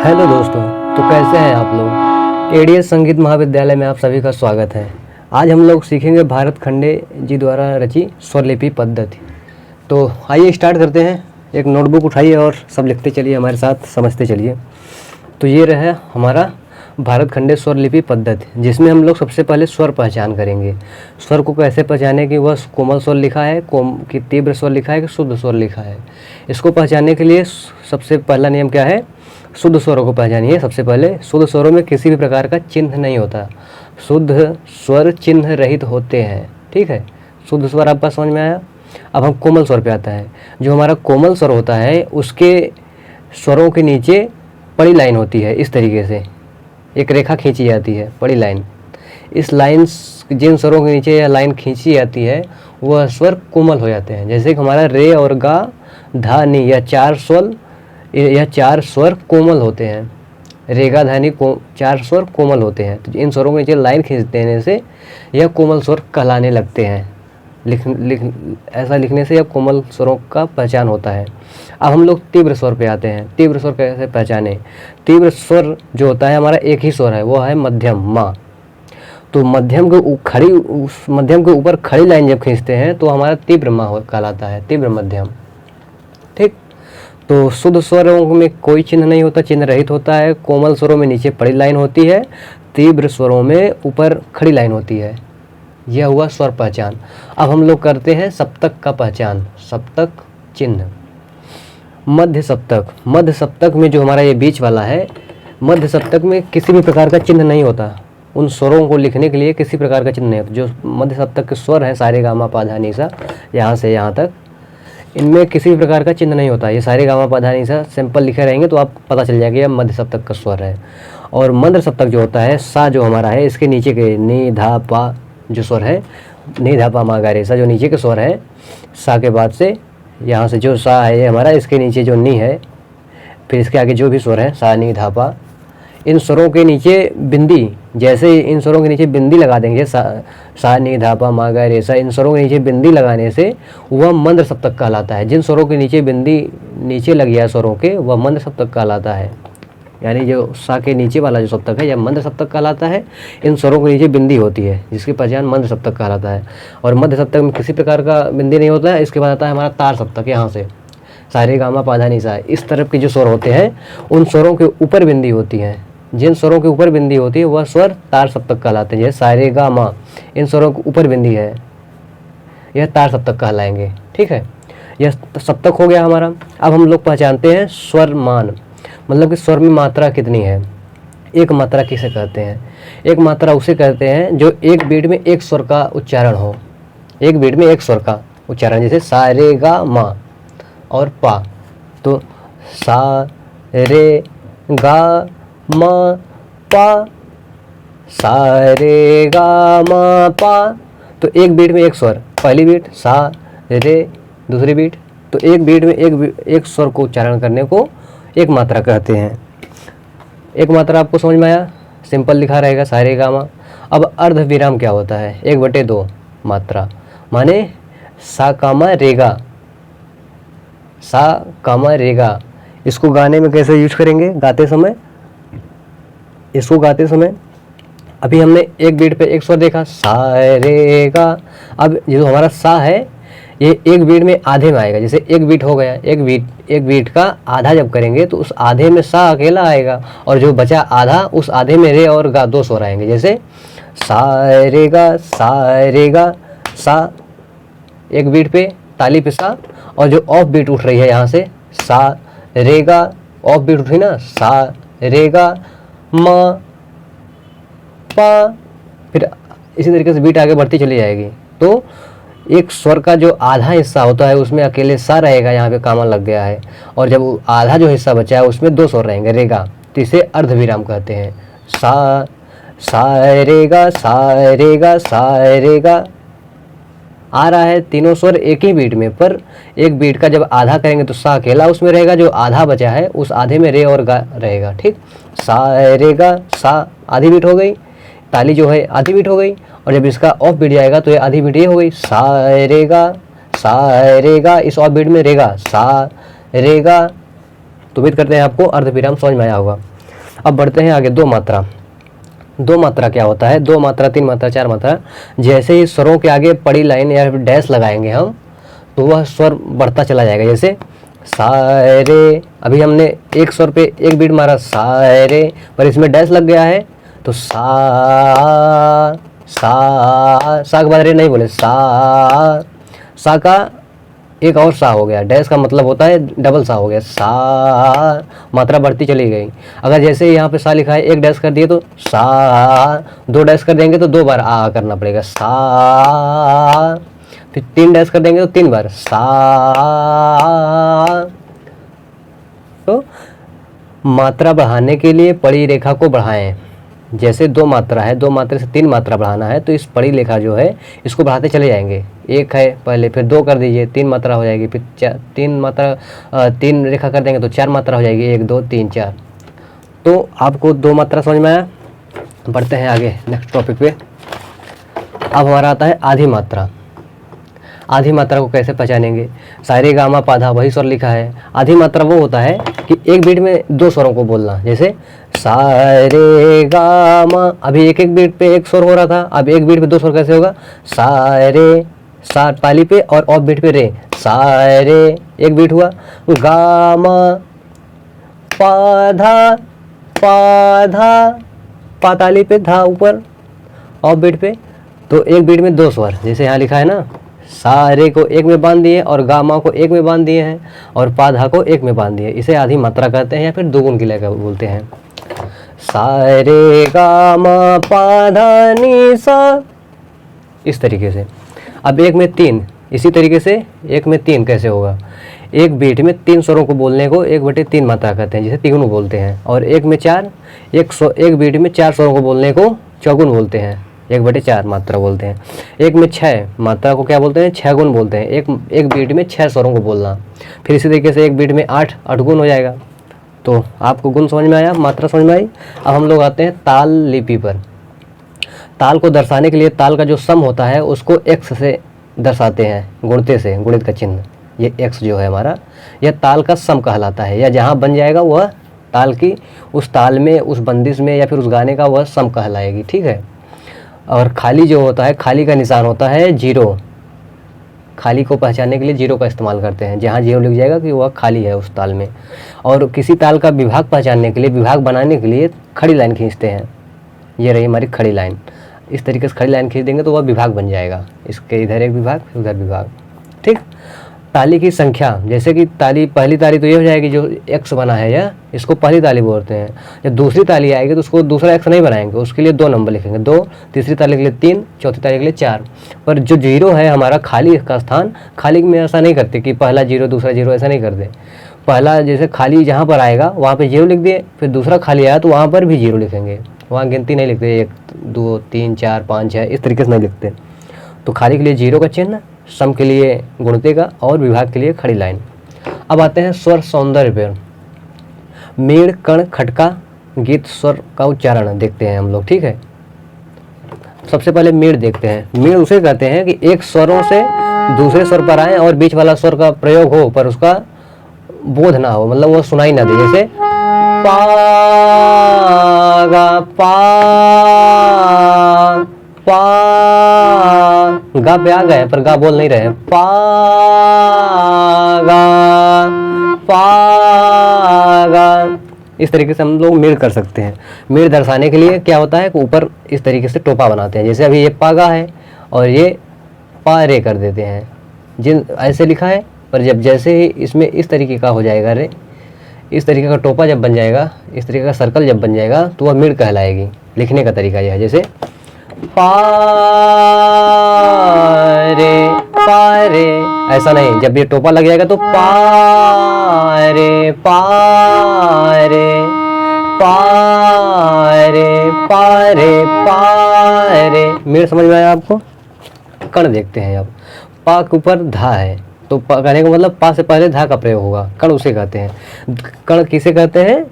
Hello दोस्तों, तो कैसे हैं आप लोग। एडीएस संगीत महाविद्यालय में आप सभी का स्वागत है। आज हम लोग सीखेंगे भारत खंडे जी द्वारा रची स्वरलिपि पद्धति। तो आइए स्टार्ट करते हैं। एक नोटबुक उठाइए और सब लिखते चलिए, हमारे साथ समझते चलिए। तो ये रहा हमारा भारत खंडे स्वरलिपि पद्धति, जिसमें हम लोग सबसे पहले स्वर पहचान करेंगे। स्वर को कैसे पहचाने कि वह कोमल स्वर लिखा है, कि तीव्र स्वर लिखा है, कि शुद्ध स्वर लिखा है। इसको पहचानने के लिए सबसे पहला नियम क्या है, शुद्ध स्वरों को पहचानिए। सबसे पहले शुद्ध स्वरों में किसी भी प्रकार का चिन्ह नहीं होता। शुद्ध स्वर चिन्ह रहित होते हैं, ठीक है। शुद्ध स्वर आपका समझ में आया। अब हम कोमल स्वर पे आता है। जो हमारा कोमल स्वर होता है उसके स्वरों के नीचे बड़ी लाइन होती है। इस तरीके से एक रेखा खींची जाती है, बड़ी लाइन। इस लाइन जिन स्वरों के नीचे यह लाइन खींची जाती है वह स्वर कोमल हो जाते हैं। जैसे कि हमारा रे और गा, धा, नी, यह चार स्वर कोमल होते हैं। रेगा, धानी चार स्वर कोमल होते हैं। तो इन स्वरों के नीचे लाइन खींच देने से यह कोमल स्वर कहलाने लगते हैं। ऐसा लिखने से यह कोमल स्वरों का पहचान होता है। अब हम लोग तीव्र स्वर पे आते हैं। तीव्र स्वर कैसे पहचाने। तीव्र स्वर जो होता है हमारा एक ही स्वर है, वो है मध्यम, मा। तो मध्यम के ऊपर खड़ी लाइन जब खींचते हैं तो हमारा तीव्र मा कहलाता है, तीव्र मध्यम, ठीक। तो शुद्ध स्वरों में कोई चिन्ह नहीं होता, चिन्ह रहित होता है। कोमल स्वरों में नीचे बड़ी लाइन होती है, तीव्र स्वरों में ऊपर खड़ी लाइन होती है। यह हुआ स्वर पहचान। अब हम लोग करते हैं सप्तक का पहचान। सप्तक चिन्ह। मध्य सप्तक। मध्य सप्तक में जो हमारा ये बीच वाला है, मध्य सप्तक में किसी भी प्रकार का चिन्ह नहीं होता। उन स्वरों को लिखने के लिए किसी प्रकार का चिन्ह नहीं होता। जो मध्य सप्तक के स्वर है, सारे गामा पा धा नी सा, यहाँ से यहाँ तक, इनमें किसी भी प्रकार का चिन्ह नहीं होता। ये सारे गामा पा धा नी सा सिंपल लिखे रहेंगे तो आप पता चल जाएगा यह मध्य सप्तक का स्वर है। और मंद्र सप्तक जो होता है, सा जो हमारा है, इसके नीचे के नी, धा, पा जो स्वर है, नी, धा, पा, मा, गा, रे, सा जो नीचे के स्वर है, सा के बाद से यहाँ से जो सा है ये हमारा, इसके नीचे जो नी है, फिर इसके आगे जो भी स्वर है, सा, नी, धा, पा, इन स्वरों के नीचे बिंदी, जैसे इन स्वरों के नीचे बिंदी लगा देंगे, सा, नी, धा, पा, मा, गा, रे, सा, इन स्वरों के नीचे बिंदी लगाने से वह मंद्र सप्तक कहलाता है। जिन स्वरों के नीचे बिंदी नीचे लग गया स्वरों के, वह मंद्र सप्तक कहलाता है। यानी जो सा के नीचे वाला जो सप्तक है यह मंद्र सप्तक कहलाता है। इन स्वरों के नीचे बिंदी होती है जिसकी पहचान मंद्र सप्तक कहलाता है। और मध्य सप्तक में किसी प्रकार का बिंदी नहीं होता है। इसके बाद आता है हमारा तार सप्तक। यहाँ से सारे गामा पा धा नी सा, इस तरफ के जो स्वर होते हैं उन स्वरों के ऊपर बिंदी होती है। जिन स्वरों के ऊपर बिंदी होती है वह स्वर तार सप्तक कहलाते हैं। जैसे सारे गा मा, इन स्वरों के ऊपर बिंदी है, यह तार सप्तक कहलाएंगे, ठीक है। यह सप्तक हो गया हमारा। अब हम लोग पहचानते हैं स्वर मान, मतलब कि स्वर में मात्रा कितनी है। एक मात्रा किसे कहते हैं। एक मात्रा उसे कहते हैं जो एक बीट में एक स्वर का उच्चारण हो। एक बीट में एक स्वर का उच्चारण, जैसे सा, रे, गा, मा और पा। तो सा, रे, गा, मा, पा, सा, रे, गा, मा, पा। तो एक बीट में एक स्वर, पहली बीट सा, रे, दूसरी बीट। तो एक बीट में एक स्वर को उच्चारण करने को एक मात्रा कहते हैं। एक मात्रा आपको समझ में आया, सिंपल लिखा रहेगा सारे गामा। अब अर्ध विराम क्या होता है, 1/2 मात्रा, माने सा कामा रेगा, सा कामा रेगा। इसको गाने में कैसे यूज करेंगे, गाते समय, इसको गाते समय अभी हमने एक बीट पे एक स्वर देखा, सा, रे, गा। अब जो हमारा सा है ये एक बीट में आधे में आएगा। जैसे एक बीट हो गया, एक बीट का आधा जब करेंगे तो उस आधे में सा अकेला आएगा और जो बचा आधा, उस आधे में रे और गा 2 स्वर आएंगे। जैसे सा, रे, गा, सा, रे, गा, सा, एक बीट पे ताली पे सा, और जो ऑफ बीट उठ रही है यहाँ से सा, रे, गा, ऑफ बीट उठी ना, सा, रे, गा, मा, पा, फिर इसी तरीके से बीट आगे बढ़ती चली जाएगी। तो एक स्वर का जो आधा हिस्सा होता है उसमें अकेले सा रहेगा, यहाँ पे कामा लग गया है, और जब आधा जो हिस्सा बचा है उसमें 2 स्वर रहेंगे, रेगा। तो इसे अर्धविराम कहते हैं। सा, सा, रेगा, सा, रेगा, सा, रेगा। आ रहा है तीनों स्वर एक ही बीट में, पर एक बीट का जब आधा करेंगे तो सा अकेला उसमें रहेगा, जो आधा बचा है उस आधे में रे और गा रहेगा, ठीक। सा, रेगा, सा आधी बीट हो गई, ताली जो है आधी बीट हो गई, और जब इसका ऑफ बीट जाएगा तो ये आधी बीट ये हो गई, सा, रेगा, सा, रेगा। इस ऑफ बीट में रेगा, सा, रेगा। तो उम्मीद करते हैं आपको अर्धविराम समझ में आया होगा। अब बढ़ते हैं आगे। दो मात्रा। दो मात्रा क्या होता है? दो मात्रा, तीन मात्रा, चार मात्रा, जैसे ही स्वरों के आगे पड़ी लाइन या फिर डैश लगाएंगे हम तो वह स्वर बढ़ता चला जाएगा। जैसे सा रे, अभी हमने एक स्वर पे एक बीट मारा सा रे, पर इसमें डैश लग गया है तो सा सा के बाद रे नहीं बोले, सा का एक और सा हो गया, डैश का मतलब होता है डबल सा हो गया, सा, मात्रा बढ़ती चली गई। अगर जैसे यहाँ पे सा लिखा है, एक डैश कर दिए तो सा, दो डैश कर देंगे तो दो बार आ करना पड़ेगा सा, फिर तीन डैश कर देंगे तो तीन बार सा। तो मात्रा बढ़ाने के लिए पड़ी रेखा को बढ़ाएं। जैसे दो मात्रा है, दो मात्रा से तीन मात्रा बढ़ाना है तो इस पड़ी रेखा जो है इसको बढ़ाते चले जाएंगे। एक है पहले, फिर दो कर दीजिए, तीन मात्रा हो जाएगी, फिर तीन मात्रा, तीन रेखा कर देंगे तो चार मात्रा हो जाएगी, एक दो तीन चार। तो आपको दो मात्रा समझ में आया। बढ़ते हैं आगे नेक्स्ट टॉपिक पे। अब हमारा आता है आधी मात्रा। आधी मात्रा को कैसे पहचानेंगे? सा रे गा मा पा धा, वही स्वर लिखा है। आधी मात्रा वो होता है कि एक बीट में दो स्वरों को बोलना। जैसे सा रे गा मा, अभी एक एक बीट पे एक स्वर हो रहा था, अब एक बीट पे दो स्वर कैसे होगा? सा रे, सा ताली पे और ऑफ बीट पे रे, सा रे एक बीट हुआ, गा मा पा धा, पा ताली पे, धा ऊपर ऑफ बीट पे, तो एक बीट में दो स्वर। जैसे यहाँ लिखा है ना, सा रे को एक में बांध दिए और गामा को एक में बांध दिए हैं और पाधा को एक में बांध दिए, इसे आधी मात्रा कहते हैं या फिर दोगुन की लय बोलते हैं। सा रे गामा पाधा नी सा, इस तरीके से। अब एक में तीन, इसी तरीके से एक में तीन कैसे होगा? एक बीट में तीन स्वरों को बोलने को एक बटे तीन मात्रा कहते हैं, जिसे तिगुन बोलते हैं। और एक में चार, एक बीट में चार स्वरों को बोलने को चौगुन बोलते हैं, एक बटे चार मात्रा बोलते हैं। एक में छः मात्रा को क्या बोलते हैं? छः गुण बोलते हैं। एक बीट में छः स्वरों को बोलना। फिर इसी तरीके से एक बीट में आठ गुण हो जाएगा। तो आपको गुण समझ में आया, मात्रा समझ में आई। अब हम लोग आते हैं ताल लिपि पर। ताल को दर्शाने के लिए ताल का जो सम होता है उसको एक्स से दर्शाते हैं, गुणते से, गुणित का चिन्ह। ये एक्स जो है हमारा, यह ताल का सम कहलाता है, या जहाँ बन जाएगा वह ताल की, उस ताल में, उस बंदिश में या फिर उस गाने का वह सम कहलाएगी। ठीक है। और खाली जो होता है, खाली का निशान होता है जीरो। खाली को पहचानने के लिए जीरो का इस्तेमाल करते हैं, जहाँ जीरो लिख जाएगा कि वह खाली है उस ताल में। और किसी ताल का विभाग पहचानने के लिए, विभाग बनाने के लिए खड़ी लाइन खींचते हैं। ये रही हमारी खड़ी लाइन। इस तरीके से खड़ी लाइन खींच देंगे तो वह विभाग बन जाएगा। इसके इधर एक विभाग, फिर उधर विभाग। ठीक। ताली की संख्या, जैसे कि ताली, पहली ताली तो ये हो जाएगी जो एक्स बना है, या इसको पहली ताली बोलते हैं। जब दूसरी ताली आएगी तो उसको दूसरा एक्स नहीं बनाएंगे, उसके लिए दो नंबर लिखेंगे, दो। तीसरी ताली के लिए तीन, चौथी ताली के लिए चार। पर जो जीरो है हमारा खाली का स्थान, खाली में ऐसा नहीं करते कि पहला जीरो दूसरा जीरो, ऐसा नहीं करते। पहला जैसे खाली जहाँ पर आएगा वहाँ पर जीरो लिख दिए, फिर दूसरा खाली आया तो वहाँ पर भी जीरो लिखेंगे। वहाँ गिनती नहीं लिखते, एक दो तीन चार पाँच छः, इस तरीके से नहीं लिखते। तो खाली के लिए जीरो का चिन्ह, सम के लिए गुणते का और विभाग के लिए खड़ी लाइन। अब आते हैं स्वर सौंदर्य पर। मेड़, कण, खटका, गीत, स्वर का उच्चारण देखते हैं हम लोग। ठीक है। सबसे पहले मेड़ देखते हैं। मेड़ उसे कहते हैं कि एक स्वरों से दूसरे स्वर पर आए और बीच वाला स्वर का प्रयोग हो पर उसका बोध ना हो, मतलब वो सुनाई ना दे। जैसे पा गा, पा गा पे आ गए पर गा बोल नहीं रहे, पा गा। इस तरीके से हम लोग मेड़ कर सकते हैं। मेड़ दर्शाने के लिए क्या होता है कि ऊपर इस तरीके से टोपा बनाते हैं। जैसे अभी ये पागा है और ये पा रे कर देते हैं, जिन ऐसे लिखा है, पर जब जैसे ही इसमें इस तरीके का हो जाएगा रे, इस तरीके का टोपा जब बन जाएगा, इस तरीके का सर्कल जब बन जाएगा तो वह मेड़ कहलाएगी। लिखने का तरीका यह है। जैसे पारे, ऐसा नहीं, जब ये टोपा लग जाएगा तो पारे पारे पारे पारे पारे। मेरे समझ में आया आपको? कण देखते हैं। अब पा के ऊपर धा है तो कहने का मतलब पा से पहले धा का प्रयोग होगा, कण उसे कहते हैं। कण किसे कहते हैं?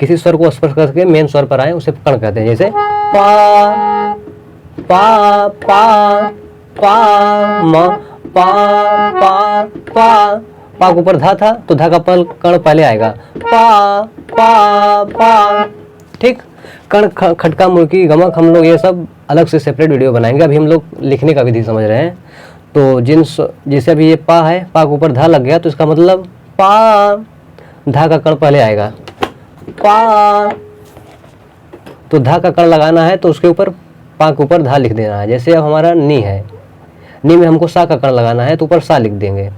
किसी स्वर को स्पर्श करके मेन स्वर पर आए उसे कण कहते हैं। जैसे पा पा पा पा म, पा पा पा, पा के ऊपर धा था तो धा का कण पहले आएगा, पा पा पा ठीक। कण, खटका, मुर्की, गमक, हम लोग ये सब अलग से सेपरेट वीडियो बनाएंगे। अभी हम लोग लिखने का विधि समझ रहे हैं। तो जैसे अभी ये पा है, पा के ऊपर धा लग गया तो इसका मतलब पा, धा का कण पहले आएगा, पा। तो धा का कण लगाना है तो उसके ऊपर पा के ऊपर धा लिख देना है। जैसे अब हमारा नी है, नी में हमको सा का कण लगाना है तो ऊपर सा लिख देंगे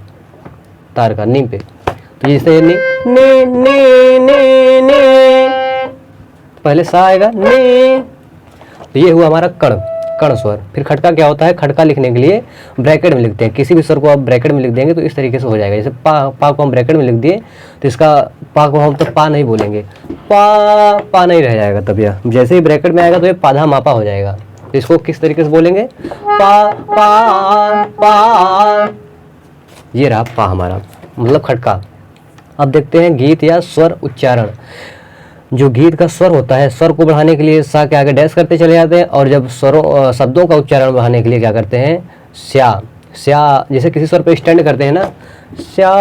तार का, नी पे। तो जैसे नी नी नी नी नी, पहले सा आएगा नी। तो ये हुआ हमारा कण, कण स्वर। फिर खटका क्या होता है, खटका लिखने के लिए ब्रैकेट में लिखते हैं। किसी भी स्वर को आप ब्रैकेट में लिख देंगे तो इस तरीके से हो जाएगा। जैसे पा को हम ब्रैकेट में लिख दिए तो इसका पा को हम तो पा नहीं बोलेंगे, पा नहीं रह जाएगा। तब यह जैसे ही ब्रैकेट में आएगा तो ये पाधा मापा हो जाएगा। तो इसको किस तरीके से बोलेंगे, पा पा पा। ये रहा पा हमारा, मतलब खटका। अब देखते हैं गीत या स्वर उच्चारण। जो गीत का स्वर होता है, स्वर को बढ़ाने के लिए सा के आगे डैश करते चले जाते हैं, और जब स्वरों शब्दों का उच्चारण बढ़ाने के लिए क्या करते हैं, स्या। स्या जैसे किसी स्वर पे स्टैंड करते हैं ना, श्याम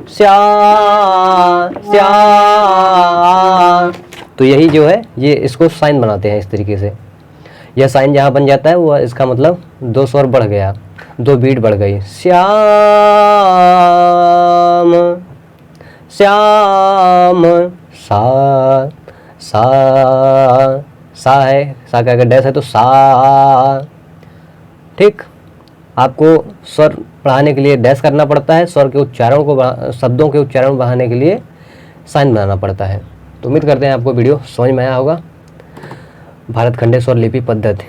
श्या श्या, तो यही जो है ये इसको साइन बनाते हैं इस तरीके से। यह साइन जहाँ बन जाता है वो इसका मतलब दो स्वर बढ़ गया, दो बीट बढ़ गई। श्याम श्याम, सा सा सा है, सा का अगर डैश है तो सा। ठीक। आपको स्वर बढ़ाने के लिए डैश करना पड़ता है, स्वर के उच्चारण को, शब्दों के उच्चारण बढ़ाने के लिए साइन बनाना पड़ता है। तो उम्मीद करते हैं आपको वीडियो समझ में आया होगा। भारत खंडे स्वरलिपि पद्धति,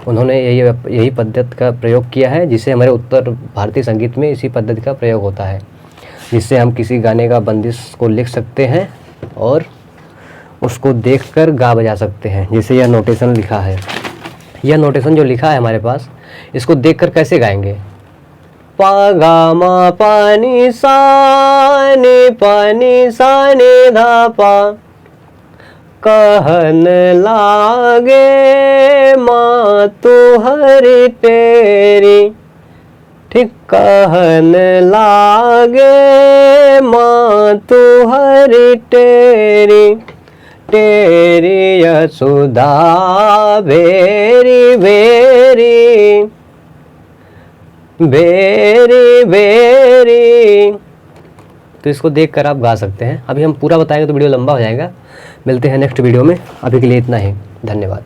उन्होंने यही पद्धति का प्रयोग किया है, जिससे हमारे उत्तर भारतीय संगीत में इसी पद्धति का प्रयोग होता है, जिससे हम किसी गाने का बंदिश को लिख सकते हैं और उसको देखकर गा बजा सकते हैं। जैसे यह नोटेशन लिखा है, यह नोटेशन जो लिखा है हमारे पास, इसको देखकर कैसे गाएंगे, पा गा मा पा नी सा नी धा पा, कहन लागे माँ तुहरी तेरी। ठीक। कहन लागे माँ तुहरी तेरी, तेरी यशोदा बेरी बेरी बेरी बेरी। तो इसको देखकर आप गा सकते हैं। अभी हम पूरा बताएंगे तो वीडियो लंबा हो जाएगा। मिलते हैं नेक्स्ट वीडियो में, अभी के लिए इतना ही, धन्यवाद।